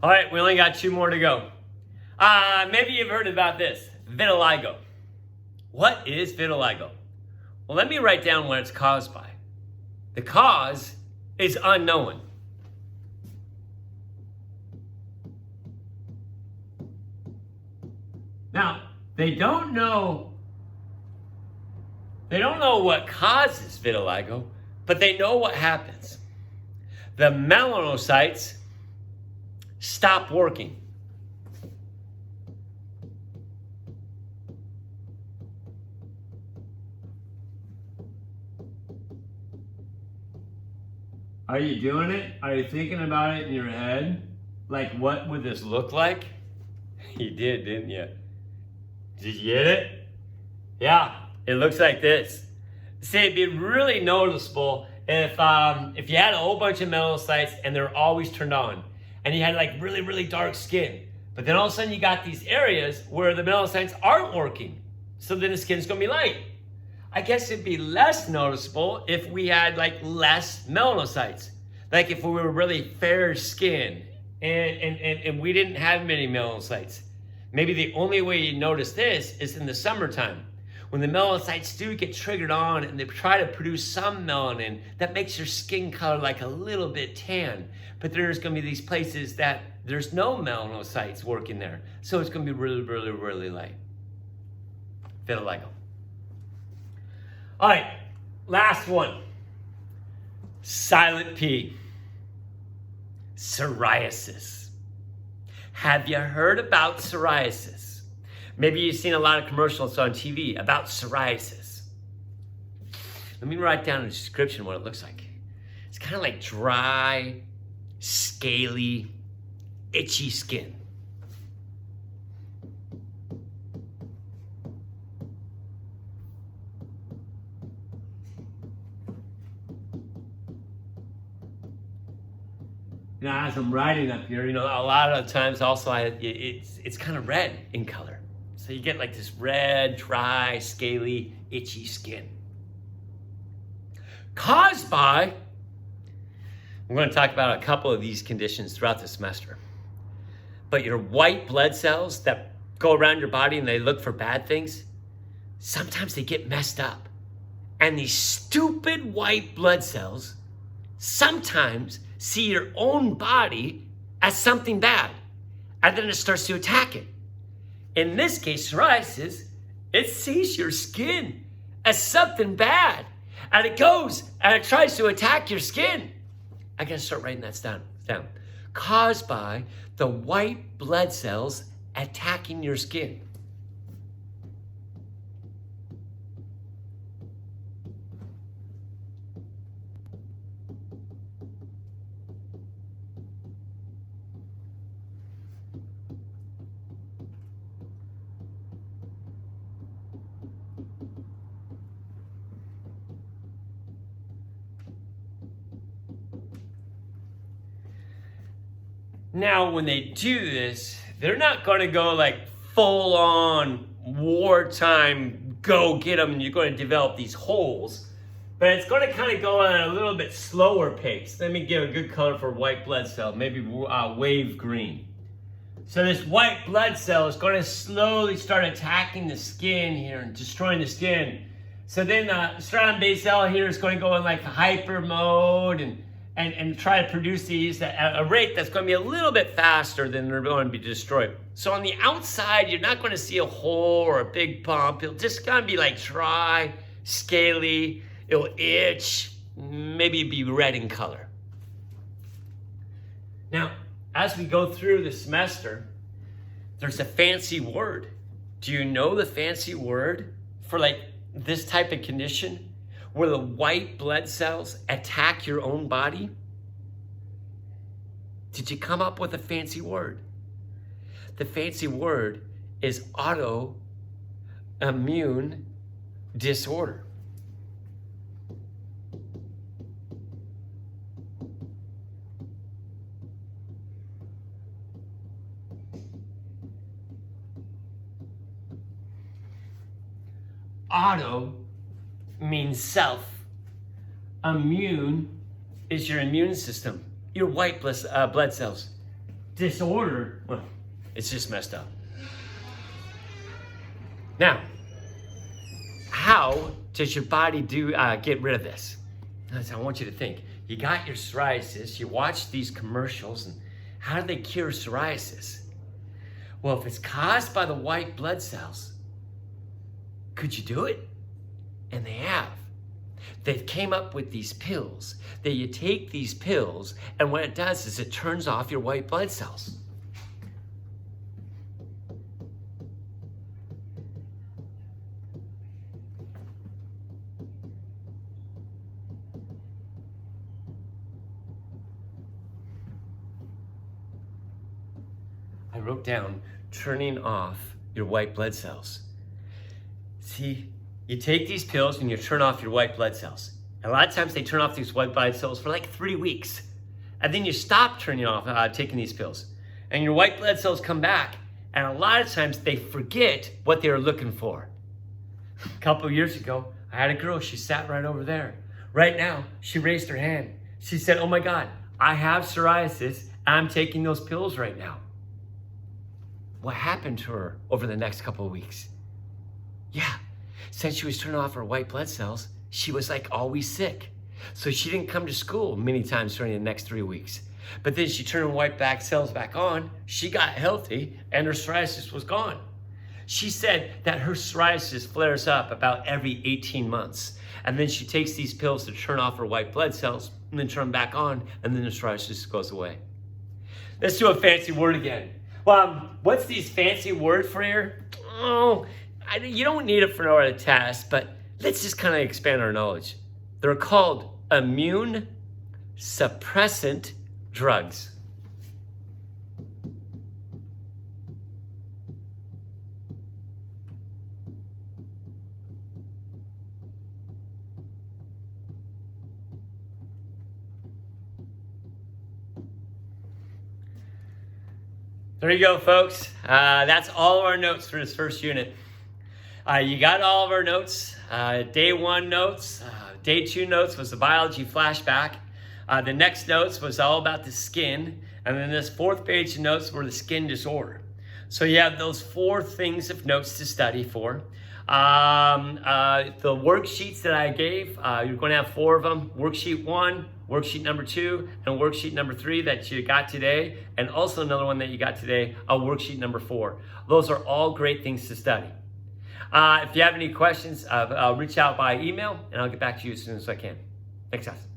All right, we only got 2 more to go. Maybe you've heard about this, vitiligo. What is vitiligo? Well, let me write down what it's caused by. The cause is unknown. Now, they don't know what causes vitiligo, but they know what happens. The melanocytes stop working. Are you doing it? Are you thinking about it in your head? Like, what would this look like? You did, didn't you? Did you get it? Yeah, it looks like this. See, it'd be really noticeable if you had a whole bunch of melanocytes and they're always turned on, and you had like really, really dark skin. But then all of a sudden you got these areas where the melanocytes aren't working. So then the skin's gonna be light. I guess it'd be less noticeable if we had like less melanocytes. Like if we were really fair skinned and we didn't have many melanocytes. Maybe the only way you notice this is in the summertime, when the melanocytes do get triggered on and they try to produce some melanin that makes your skin color like a little bit tan. But there's gonna be these places that there's no melanocytes working there. So it's gonna be really, really, really light. Vitiligo. All right, last one. Silent P. Psoriasis. Have you heard about psoriasis? Maybe you've seen a lot of commercials on TV about psoriasis. Let me write down a description of what it looks like. It's kind of like dry, scaly, itchy skin. As I'm writing up here, a lot of times also it's kind of red in color. So you get like this red, dry, scaly, itchy skin. Caused by, I'm going to talk about a couple of these conditions throughout the semester. But your white blood cells that go around your body and they look for bad things, sometimes they get messed up. And these stupid white blood cells sometimes see your own body as something bad, and then it starts to attack it. In this case, psoriasis, it sees your skin as something bad, and it goes and it tries to attack your skin. I gotta start writing that down. Caused by the white blood cells attacking your skin. Now, when they do this, they're not going to go like full on wartime, go get them, and you're going to develop these holes. But it's going to kind of go at a little bit slower pace. Let me give a good color for white blood cell, maybe wave green. So this white blood cell is going to slowly start attacking the skin here and destroying the skin. So then striatum base cell here is going to go in like hyper mode and try to produce these at a rate that's going to be a little bit faster than they're going to be destroyed. So on the outside, you're not going to see a hole or a big bump. It'll just kind of be like dry, scaly, it'll itch, maybe be red in color. Now, as we go through the semester, there's a fancy word. Do you know the fancy word for like this type of condition? Where the white blood cells attack your own body? Did you come up with a fancy word? The fancy word is autoimmune disorder. Auto means self. Immune is your immune system, your white blood cells. disorder, well, it's just messed up. Now, how does your body get rid of this? I want you to think. You got your psoriasis, you watch these commercials, and how do they cure psoriasis? Well, if it's caused by the white blood cells, could you do it? And they have. They've came up with these pills that you take these pills, and what it does is it turns off your white blood cells. I wrote down turning off your white blood cells. See, you take these pills and you turn off your white blood cells. And a lot of times they turn off these white blood cells for like 3 weeks. And then you stop turning off, taking these pills. And your white blood cells come back. And a lot of times they forget what they were looking for. A couple of years ago, I had a girl, she sat right over there. Right now, she raised her hand. She said, oh my God, I have psoriasis. I'm taking those pills right now. What happened to her over the next couple of weeks? Yeah, since she was turning off her white blood cells, she was like always sick. So she didn't come to school many times during the next 3 weeks. But then she turned her white back cells back on, she got healthy, and her psoriasis was gone. She said that her psoriasis flares up about every 18 months. And then she takes these pills to turn off her white blood cells, and then turn them back on, and then the psoriasis goes away. Let's do a fancy word again. Well, what's these fancy words for here? Oh, you don't need it for no other test, but let's just kind of expand our knowledge. They're called immune suppressant drugs. There you go, folks. That's all of our notes for this first unit. You got all of our notes. Day 1 notes. Day 2 notes was the biology flashback. The next notes was all about the skin. And then this 4th page of notes were the skin disorder. So you have those 4 things of notes to study for. The worksheets that I gave, you're going to have 4 of them. Worksheet 1, worksheet number 2, and worksheet number 3 that you got today, and also another one that you got today, worksheet number 4. Those are all great things to study. If you have any questions, reach out by email, and I'll get back to you as soon as I can. Thanks, guys.